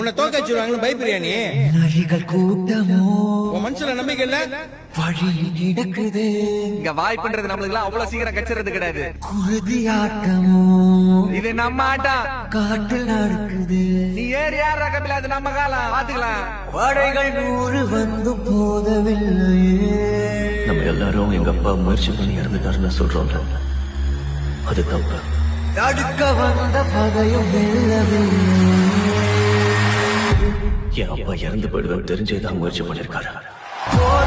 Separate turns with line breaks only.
உன்னை தோக்க வச்சிருவாங்களு பயப்படுறியா நீ?
நரிகள் கூட்டமோ
உன் மனசுல நம்பிக்கை இல்ல?
வழி கிடக்குது.
இங்க வாய்ப்புன்றது நம்மளுக்கு அவ்வளவு சீக்கிரம் கச்சிறது கிடையாது.
குருதி ஆட்டமோ
இது நம்ம ஆட்டம்.
காட்டில் நடக்குது.
நீ ஏறி யார் ரகமில்ல, அது நம்ம காலம் பாத்துக்கலாம்.
படைகள் 100 வந்து போதவில்லையே.
நம்ம எல்லாரும் எங்க அப்பா முயற்சி பண்ணி இறந்துட்டாருன்னு சொல்றோம்ல, அது தப்பு.
தடுக்க வந்த பகையும் வெல்லவில்லை.
என் அப்பா இறந்து போயிடுவேன் தெரிஞ்சேதான் முயற்சி பண்ணிருக்காரு.
போர்